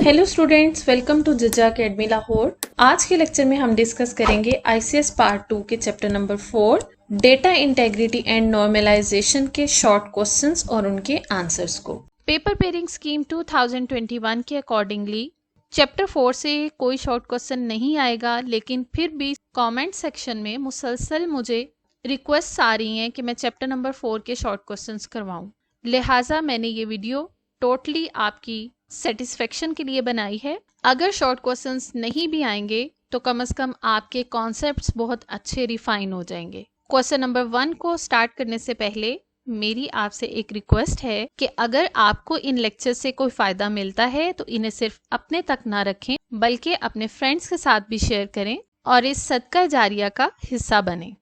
Hello students, welcome to Jija academy Lahore. आज के lecture में हम डिस्कस करेंगे आईसीएस पार्ट 2 के chapter number 4 data integrity and normalization के शॉर्ट क्वेश्चंस और उनके आंसर्स को। पेपर पेयरिंग स्कीम 2021 के अकॉर्डिंगली चैप्टर 4 से कोई शॉर्ट क्वेश्चन नहीं आएगा, लेकिन फिर भी कमेंट सेक्शन में मुसलसल मुझे रिक्वेस्ट आ रही हैं कि मैं चैप्टर नंबर 4 के शॉर्ट क्वेश्चंस करवाऊं। लिहाजा मैंने ये वीडियो टोटली आपकी सेटिस्फेक्शन के लिए बनाई है। अगर शॉर्ट क्वेश्चंस नहीं भी आएंगे तो कम से कम आपके कॉन्सेप्ट्स बहुत अच्छे रिफाइन हो जाएंगे। क्वेश्चन नंबर 1 को स्टार्ट करने से पहले मेरी आपसे एक रिक्वेस्ट है कि अगर आपको इन लेक्चर से कोई फायदा मिलता है तो इन्हें सिर्फ अपने तक ना रखें, बल्कि अपने फ्रेंड्स के साथ भी शेयर करें और इस सदका जारिया का हिस्सा बने।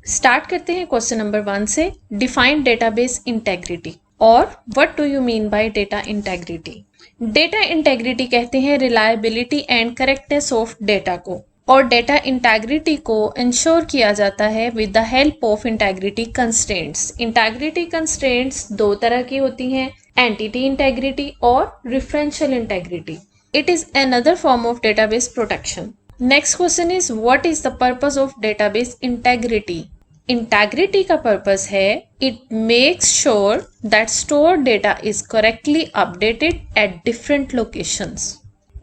स्टार्ट करते हैं क्वेश्चन नंबर 1 से। डिफाइन डेटाबेस इंटेग्रिटी और what do you mean by data integrity. Data integrity कहते हैं reliability and correctness of data को, और डेटा इंटेग्रिटी को इंश्योर किया जाता है with the help of integrity constraints. Integrity constraints दो तरह की होती हैं, एंटिटी इंटेग्रिटी और referential integrity. It is another form of database protection. Next question is what is the purpose of database integrity. Integrity का पर्पस है it makes sure that store data is correctly updated at different locations.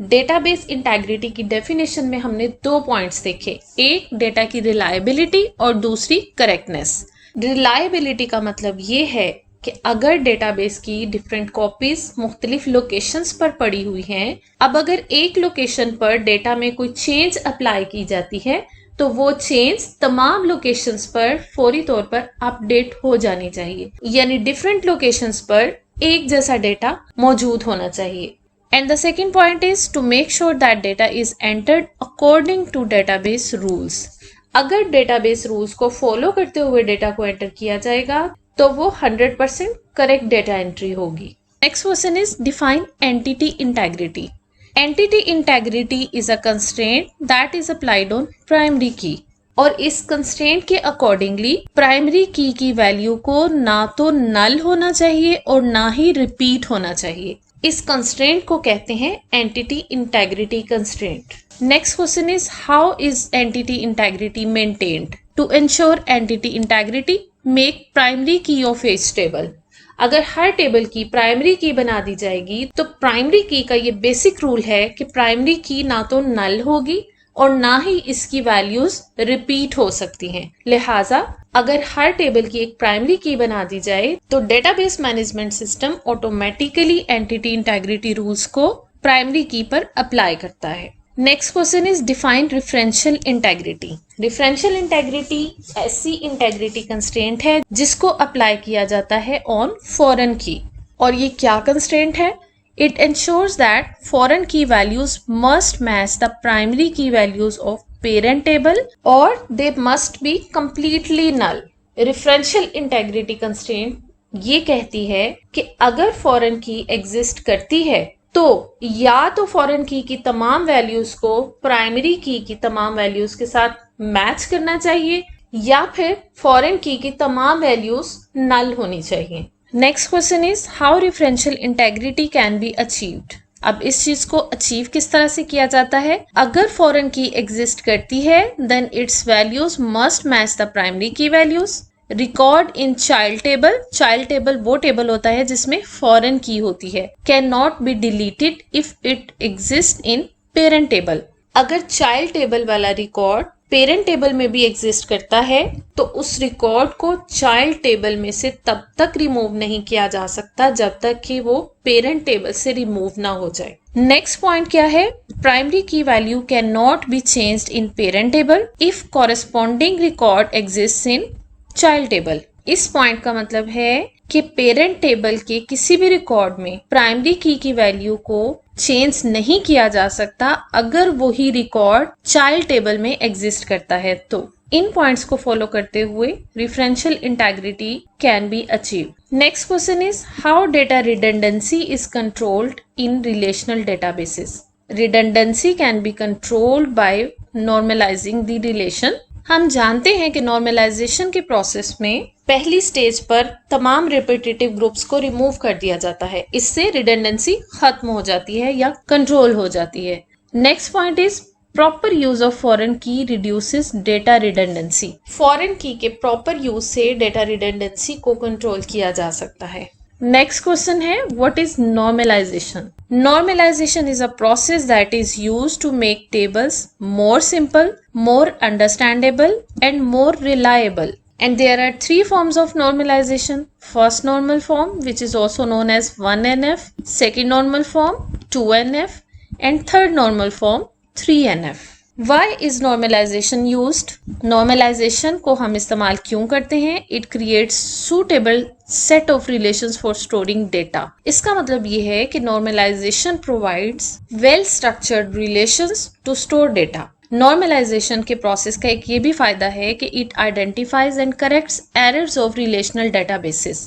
Database integrity की definition में हमने 2 points देखे, एक data की reliability और दूसरी करेक्टनेस। रिलायबिलिटी का मतलब ये है कि अगर डेटाबेस की डिफरेंट कॉपीज मुख्तलिफ लोकेशंस पर पड़ी हुई हैं, अब अगर एक लोकेशन पर डेटा में कोई चेंज अप्लाई की जाती है तो वो चेंज तमाम लोकेशंस पर फौरी तौर पर अपडेट हो जानी चाहिए, यानी डिफरेंट लोकेशंस पर एक जैसा डेटा मौजूद होना चाहिए। And the second point is to make sure that data is entered according to database rules. अगर डेटाबेस रूल्स को फॉलो करते हुए डेटा को एंटर किया जाएगा तो वो 100% करेक्ट डेटा एंट्री होगी। Next question is define entity integrity. Entity integrity is a constraint that is applied on primary की, और इस कंस्ट्रेंट के अकॉर्डिंगली प्राइमरी की वैल्यू को ना तो नल होना चाहिए और ना ही रिपीट होना चाहिए। इस कंस्ट्रेंट को कहते हैं entity integrity constraint. Next question is how is entity integrity maintained. To ensure entity integrity make primary key of each table. अगर हर टेबल की प्राइमरी की बना दी जाएगी तो प्राइमरी की का ये बेसिक रूल है कि प्राइमरी की ना तो नल होगी और ना ही इसकी वैल्यूज रिपीट हो सकती हैं। लिहाजा अगर हर टेबल की एक प्राइमरी की बना दी जाए तो database management system automatically entity integrity rules को प्राइमरी की पर अप्लाई करता है। Next question is define referential integrity. Referential integrity ऐसी इंटेग्रिटी कंस्ट्रेंट है जिसको अप्लाई किया जाता है ऑन फॉरेन की, और ये क्या कंस्ट्रेंट है? It ensures that foreign key values must match the primary key values of parent table और they must be completely null. Referential integrity constraint ये कहती है कि अगर फॉरेन की एग्जिस्ट करती है तो या तो फॉरेन की तमाम वैल्यूज को प्राइमरी की तमाम वैल्यूज के साथ मैच करना चाहिए, या फिर फॉरेन की तमाम वैल्यूज नल होनी चाहिए। Next question is how referential integrity can be achieved. अब इस चीज को अचीव किस तरह से किया जाता है? अगर फॉरेन की एग्जिस्ट करती है then its values must match the primary key values. Record in child table. Child table वो टेबल होता है जिसमें फॉरेन की होती है। Can not be deleted if it exist in parent table. अगर चाइल्ड टेबल वाला रिकॉर्ड पेरेंट टेबल में भी एग्जिस्ट करता है तो उस रिकॉर्ड को चाइल्ड टेबल में से तब तक रिमूव नहीं किया जा सकता जब तक कि वो पेरेंट टेबल से रिमूव ना हो जाए। नेक्स्ट पॉइंट क्या है? प्राइमरी की value can not be changed in parent table if corresponding record exist in child table. इस पॉइंट का मतलब है कि पेरेंट टेबल के किसी भी रिकॉर्ड में प्राइमरी की वैल्यू को चेंज नहीं किया जा सकता अगर वही रिकॉर्ड चाइल्ड टेबल में एग्जिस्ट करता है। तो इन पॉइंट्स को फॉलो करते हुए referential integrity can be achieve. Next question is how data redundancy is controlled in relational databases. Redundancy can be controlled by normalising the relation. हम जानते हैं कि नॉर्मलाइजेशन के प्रोसेस में पहली स्टेज पर तमाम रिपीटेटिव ग्रुप्स को रिमूव कर दिया जाता है। इससे रिडंडेंसी खत्म हो जाती है या कंट्रोल हो जाती है। Next point is proper use of foreign key reduces data redundancy. Foreign key के प्रॉपर यूज से डेटा रिडंडेंसी को कंट्रोल किया जा सकता है। नेक्स्ट क्वेश्चन है what is normalization. Normalization is a process that is used to make tables more simple, more understandable and more reliable. And there are three forms of normalization. First normal form, which is also known as 1NF, second normal form 2NF, and third normal form 3NF. Why is normalization used? Normalization को हम इस्तेमाल क्यों करते हैं? It creates suitable set of relations for storing data. इसका मतलब ये है कि normalization provides well structured relations to store data. Normalization के प्रोसेस का एक ये भी फायदा है कि it identifies and corrects errors of relational databases.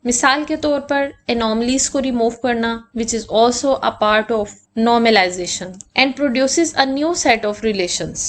मिसाल के तौर पर एनोमलीज को रिमूव करना which is also a part of normalization and produces a new set of relations.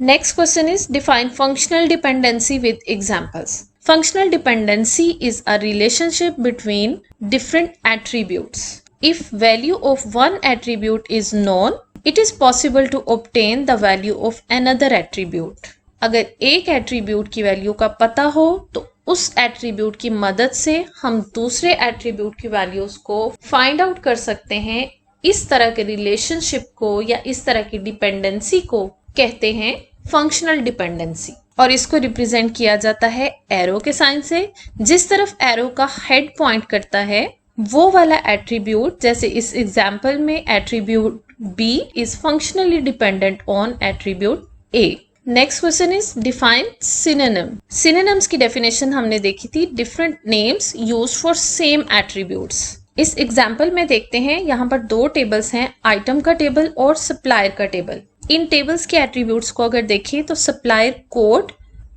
Next question is define functional dependency with examples. Functional dependency is a relationship between different attributes. If value of one attribute is known, it is possible to obtain the value of another attribute. अगर एक attribute की value का पता हो तो उस attribute की मदद से हम दूसरे attribute की values को find out कर सकते हैं। इस तरह के relationship को या इस तरह की dependency को कहते हैं functional dependency। और इसको रिप्रेजेंट किया जाता है एरो के साइन से। जिस तरफ एरो का हेड पॉइंट करता है वो वाला एट्रीब्यूट, जैसे इस एग्जांपल में attribute B is functionally dependent on attribute A. Next question is define synonym. Synonyms की डेफिनेशन हमने देखी थी, different names used for same attributes. इस एग्जांपल में देखते हैं, यहाँ पर दो टेबल्स हैं, आइटम का टेबल और सप्लायर का टेबल। इन टेबल्स के एट्रीब्यूट्स को अगर देखें तो सप्लायर कोड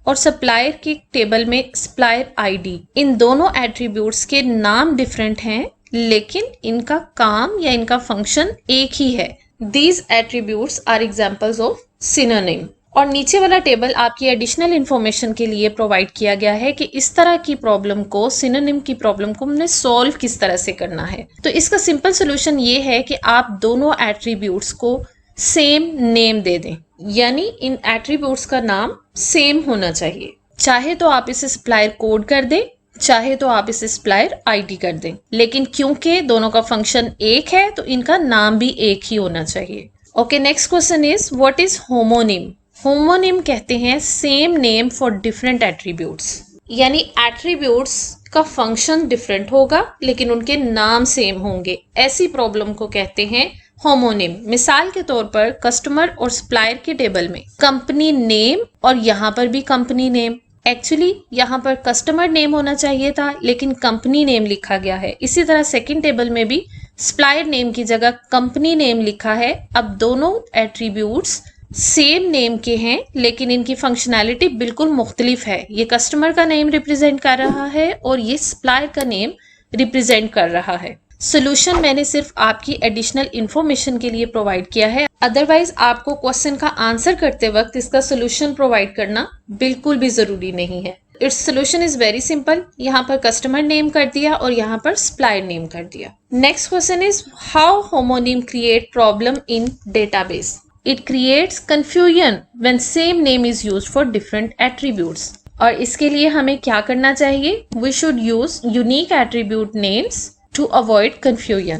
और सप्लायर के टेबल में सप्लायर आईडी, इन दोनों एट्रीब्यूट्स के नाम डिफरेंट हैं लेकिन इनका काम या इनका फंक्शन एक ही है। These attributes are examples of synonym. और नीचे वाला टेबल आपकी एडिशनल इंफॉर्मेशन के लिए प्रोवाइड किया गया है कि इस तरह की प्रॉब्लम को, सिनोनिम की प्रॉब्लम को हमने सॉल्व किस तरह से करना है। तो इसका सिंपल सोल्यूशन ये है कि आप दोनों एट्रीब्यूट्स को सेम नेम दे दें, यानी इन एट्रीब्यूट्स का नाम सेम होना चाहिए। चाहे तो आप इसे सप्लायर कोड कर दें, चाहे तो आप इसे सप्लायर आईडी कर दें, लेकिन क्योंकि दोनों का फंक्शन एक है तो इनका नाम भी एक ही होना चाहिए। Okay, next question is what is homonym. Homonym कहते हैं same name for different attributes, यानी एट्रीब्यूट्स का फंक्शन डिफरेंट होगा लेकिन उनके नाम सेम होंगे। ऐसी प्रॉब्लम को कहते हैं होमोनिम। मिसाल के तौर पर कस्टमर और सप्लायर के टेबल में कंपनी नेम और यहाँ पर भी कंपनी नेम, एक्चुअली यहाँ पर कस्टमर नेम होना चाहिए था लेकिन कंपनी नेम लिखा गया है। इसी तरह सेकंड टेबल में भी सप्लायर नेम की जगह कंपनी नेम लिखा है। अब दोनों एट्रीब्यूट्स सेम नेम के हैं लेकिन इनकी फंक्शनैलिटी बिल्कुल मुख्तलिफ है। ये कस्टमर का नेम रिप्रेजेंट कर रहा है और ये सप्लायर का नेम रिप्रेजेंट कर रहा है। सोल्यूशन मैंने सिर्फ आपकी एडिशनल इंफॉर्मेशन के लिए प्रोवाइड किया है, अदरवाइज आपको क्वेश्चन का आंसर करते वक्त इसका सोल्यूशन प्रोवाइड करना बिल्कुल भी जरूरी नहीं है। Its solution is very simple. यहाँ पर कस्टमर नेम कर दिया और यहाँ पर सप्लायर नेम कर दिया। Next question is how homonym create problem in database. It creates confusion when same name is used for different attributes. और इसके लिए हमें क्या करना चाहिए? We should use unique attribute names to avoid confusion.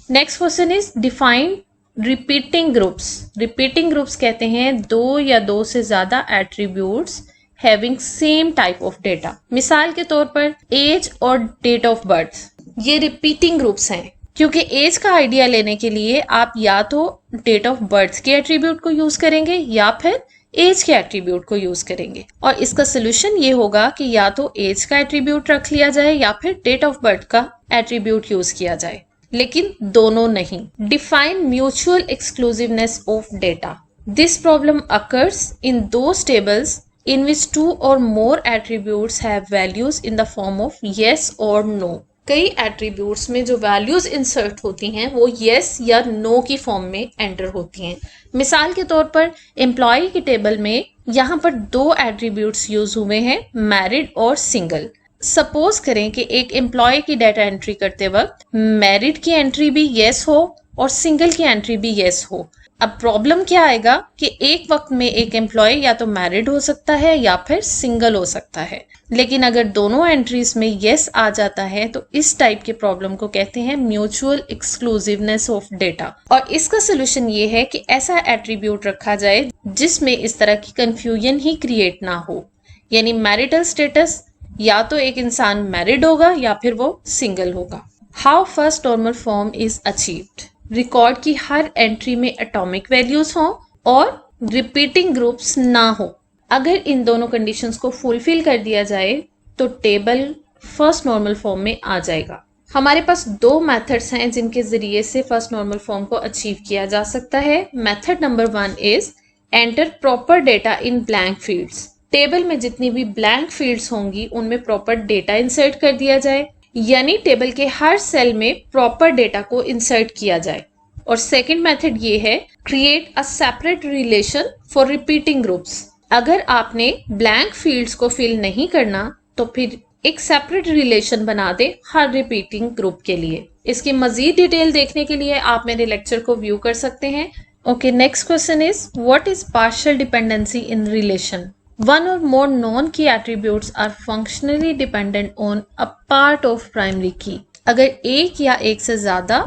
Next question is define repeating groups. Repeating groups कहते हैं दो या दो से ज्यादा attributes having same type of data. मिसाल के तौर पर age और date of birth, ये repeating groups हैं क्योंकि age का आइडिया लेने के लिए आप या तो date of birth के attribute को यूज करेंगे या फिर एज के एट्रीब्यूट को यूज करेंगे। और इसका सोल्यूशन ये होगा कि या तो एज का एट्रीब्यूट रख लिया जाए या फिर डेट ऑफ बर्थ का एट्रीब्यूट यूज किया जाए, लेकिन दोनों नहीं। Define mutual exclusiveness of data. This problem occurs in those tables in which two or more attributes have values in the form of yes or no. कई attributes में जो values insert होती हैं वो येस या नो की form में enter होती हैं। मिसाल के तौर पर एम्प्लॉय के टेबल में यहाँ पर दो एट्रीब्यूट्स यूज हुए हैं, मैरिड और सिंगल। सपोज करें कि एक एम्प्लॉय की डाटा एंट्री करते वक्त मैरिड की एंट्री भी येस हो और सिंगल की एंट्री भी येस हो। अब प्रॉब्लम क्या आएगा कि एक वक्त में एक एम्प्लॉय या तो मैरिड हो सकता है या फिर सिंगल हो सकता है, लेकिन अगर दोनों एंट्रीज में येस आ जाता है तो इस टाइप के प्रॉब्लम को कहते हैं म्यूचुअल एक्सक्लूसिवनेस ऑफ डेटा। और इसका सोल्यूशन ये है कि ऐसा एट्रीब्यूट रखा जाए जिसमें इस तरह की कंफ्यूजन ही क्रिएट ना हो, यानी मैरिटल स्टेटस या तो एक इंसान मैरिड होगा या फिर वो सिंगल होगा। How first normal form is achieved, record की हर एंट्री में एटॉमिक वैल्यूज हो और रिपीटिंग ग्रुप्स ना हो। अगर इन दोनों कंडीशंस को फुलफिल कर दिया जाए तो टेबल फर्स्ट नॉर्मल फॉर्म में आ जाएगा। हमारे पास दो मेथड्स हैं जिनके जरिए से फर्स्ट नॉर्मल फॉर्म को अचीव किया जा सकता है। Method number 1 is enter proper data in blank fields. Table में जितनी भी ब्लैंक फील्ड्स होंगी उनमें प्रॉपर डेटा इंसर्ट कर दिया जाए, यानी टेबल के हर सेल में प्रॉपर डेटा को इंसर्ट किया जाए। और सेकंड मेथड ये है create a separate relation for repeating groups. अगर आपने ब्लैंक फील्ड्स को फिल नहीं करना तो फिर एक सेपरेट रिलेशन बना दे हर रिपीटिंग ग्रुप के लिए। इसकी मजीद डिटेल देखने के लिए आप मेरे लेक्चर को व्यू कर सकते हैं। Okay, next question is what is partial dependency in relation. One or more non-key attributes are functionally dependent on a part of primary key. अगर एक या एक से ज्यादा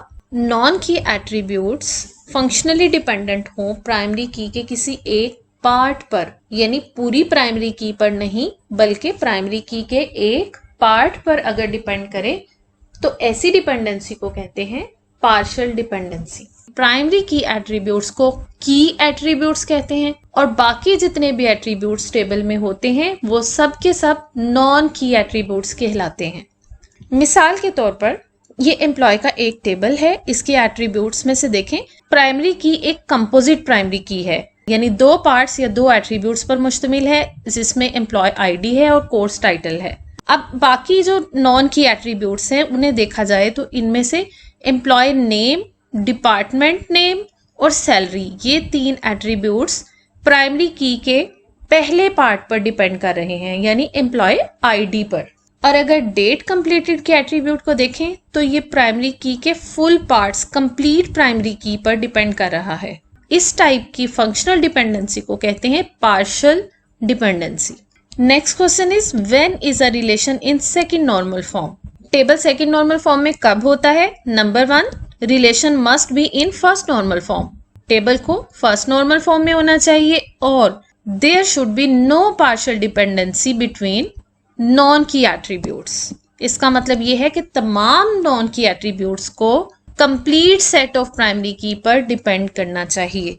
non-key attributes functionally dependent हो प्राइमरी की के किसी एक पार्ट पर, यानी पूरी प्राइमरी की पर नहीं बल्कि प्राइमरी की के एक पार्ट पर अगर डिपेंड करे तो ऐसी डिपेंडेंसी को कहते हैं पार्शियल डिपेंडेंसी। प्राइमरी की एट्रीब्यूट्स को की एट्रीब्यूट्स कहते हैं और बाकी जितने भी एट्रीब्यूट्स टेबल में होते हैं वो सब के सब नॉन की एट्रीब्यूट्स कहलाते हैं। मिसाल के तौर पर ये एम्प्लॉय का एक टेबल है, इसके एट्रीब्यूट्स में से देखें प्राइमरी की एक कंपोजिट प्राइमरी की है, यानी दो पार्ट्स या दो एट्रीब्यूट्स पर मुश्तमिल है जिसमें एम्प्लॉय आईडी है और कोर्स टाइटल है। अब बाकी जो नॉन की एट्रीब्यूट्स हैं उन्हें देखा जाए तो इनमें से एम्प्लॉय नेम, डिपार्टमेंट नेम और सैलरी, ये तीन एट्रीब्यूट्स प्राइमरी की के पहले पार्ट पर डिपेंड कर रहे हैं, यानी एम्प्लॉय आईडी पर। और अगर डेट कंप्लीटेड के एट्रीब्यूट को देखें तो ये प्राइमरी की के फुल पार्ट्स कंप्लीट प्राइमरी की पर डिपेंड कर रहा है। इस टाइप की फंक्शनल डिपेंडेंसी को कहते हैं partial dependency. Next question is when is a relation in second normal form. Table second normal form में कब होता है? Number 1, relation must be in first normal form. Table को फर्स्ट नॉर्मल फॉर्म में होना चाहिए और there should be no partial dependency between non key attributes. इसका मतलब यह है कि तमाम नॉन की एट्रीब्यूट्स को कंप्लीट सेट ऑफ प्राइमरी की पर डिपेंड करना चाहिए।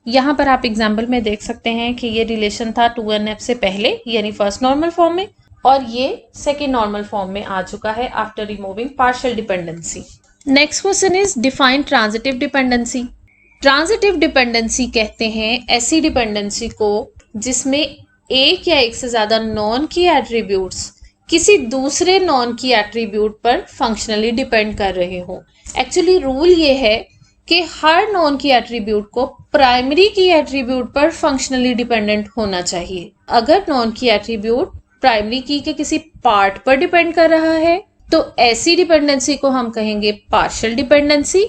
यहाँ पर आप एग्जाम्पल में देख सकते हैं कि ये रिलेशन था 2NF से पहले यानी फर्स्ट नॉर्मल फॉर्म में, और ये सेकेंड नॉर्मल फॉर्म में आ चुका है after removing partial dependency. Next question is define transitive dependency. Transitive dependency कहते हैं ऐसी डिपेंडेंसी को जिसमें एक या एक से ज्यादा नॉन की एट्रीब्यूट्स किसी दूसरे नॉन की एट्रीब्यूट पर फंक्शनली डिपेंड कर रहे हो। एक्चुअली रूल ये है कि हर नॉन की एट्रीब्यूट को प्राइमरी की एट्रीब्यूट पर फंक्शनली डिपेंडेंट होना चाहिए। अगर नॉन की एट्रीब्यूट प्राइमरी की के किसी पार्ट पर डिपेंड कर रहा है तो ऐसी डिपेंडेंसी को हम कहेंगे पार्शियल डिपेंडेंसी।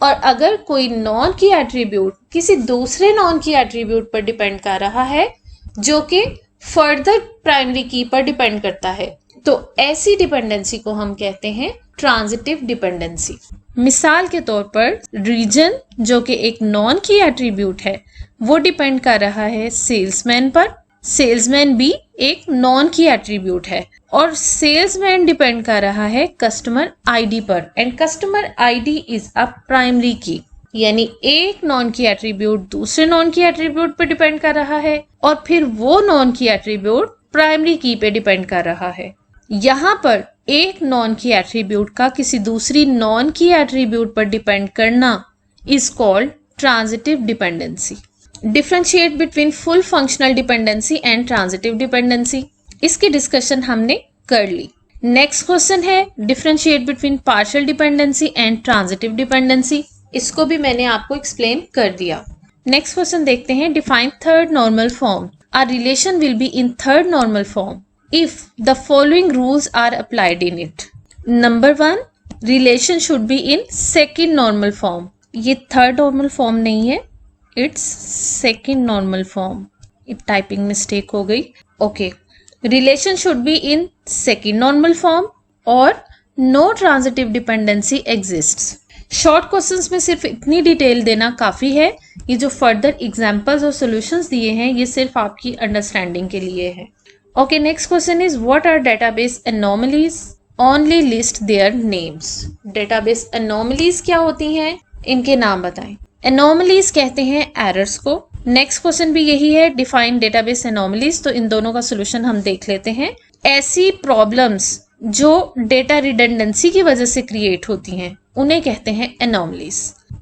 और अगर कोई नॉन की एट्रीब्यूट किसी दूसरे नॉन की एट्रीब्यूट पर डिपेंड कर रहा है जो कि फर्दर प्राइमरी की पर डिपेंड करता है तो ऐसी डिपेंडेंसी को हम कहते हैं ट्रांजिटिव डिपेंडेंसी। मिसाल के तौर पर रीजन जो कि एक नॉन की एट्रीब्यूट है वो डिपेंड कर रहा है सेल्समैन पर। सेल्समैन भी एक नॉन की एट्रीब्यूट है और सेल्समैन डिपेंड कर रहा है कस्टमर आईडी पर and customer ID is a primary की, यानी एक नॉन की एट्रीब्यूट दूसरे नॉन की एट्रीब्यूट पर डिपेंड कर रहा है और फिर वो नॉन की एट्रीब्यूट प्राइमरी की पे डिपेंड कर रहा है। यहाँ पर एक नॉन की एट्रीब्यूट का किसी दूसरी नॉन की एट्रीब्यूट पर डिपेंड करना is called transitive dependency. Differentiate between full functional dependency and transitive dependency, इसकी डिस्कशन हमने कर ली। नेक्स्ट क्वेश्चन है differentiate between partial dependency and transitive dependency, इसको भी मैंने आपको एक्सप्लेन कर दिया। नेक्स्ट क्वेश्चन देखते हैं define third normal form. A relation will be in third normal form if the following rules are applied in it. Number 1, relation should be in second normal form. ये third normal form नहीं है, it's second normal form. एक typing mistake हो गई. Okay, relation should be in second normal form और no transitive dependency exists. Short questions में सिर्फ इतनी डिटेल देना काफ़ी है. ये जो फर्दर एग्जाम्पल्स और सॉल्यूशंस दिए हैं ये सिर्फ आपकी अंडरस्टैंडिंग के लिए है. Okay, next question is what are database anomalies? Only list their names. Database anomalies क्या होती हैं? इनके नाम बताएं. एनोमलीज कहते हैं एरर्स को. नेक्स्ट क्वेश्चन भी यही है, डिफाइन डेटाबेस एनोमलीज. तो इन दोनों का सोल्यूशन हम देख लेते हैं. ऐसी प्रॉब्लम्स जो डेटा रिडंडेंसी की वजह से क्रिएट होती हैं उन्हें कहते हैं anomalies.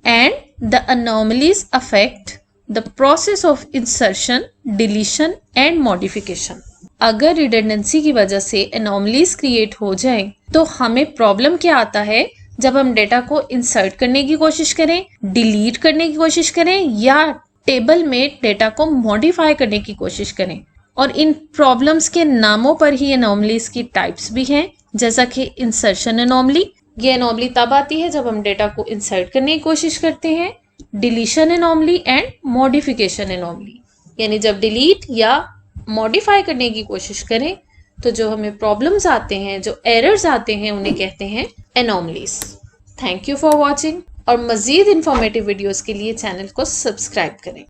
And the anomalies affect the process of insertion, deletion and modification. अगर रिडंडेंसी की वजह से एनोमलीज क्रिएट हो जाए तो हमें प्रॉब्लम क्या आता है जब हम डेटा को इंसर्ट करने की कोशिश करें, डिलीट करने की कोशिश करें या टेबल में डेटा को मॉडिफाई करने की कोशिश करें. और इन प्रॉब्लम्स के नामों पर ही एनोमलीज की टाइप्स भी हैं, जैसा कि इंसर्शन एनोमली. ये एनोमली तब आती है जब हम डेटा को इंसर्ट करने की कोशिश करते हैं. Deletion anomaly and modification anomaly, यानी जब डिलीट या मॉडिफाई करने की कोशिश करें तो जो हमें प्रॉब्लम्स आते हैं, जो एरर्स आते हैं, उन्हें कहते हैं anomalies. Thank you for watching और मजीद इंफॉर्मेटिव वीडियोस के लिए चैनल को सब्सक्राइब करें.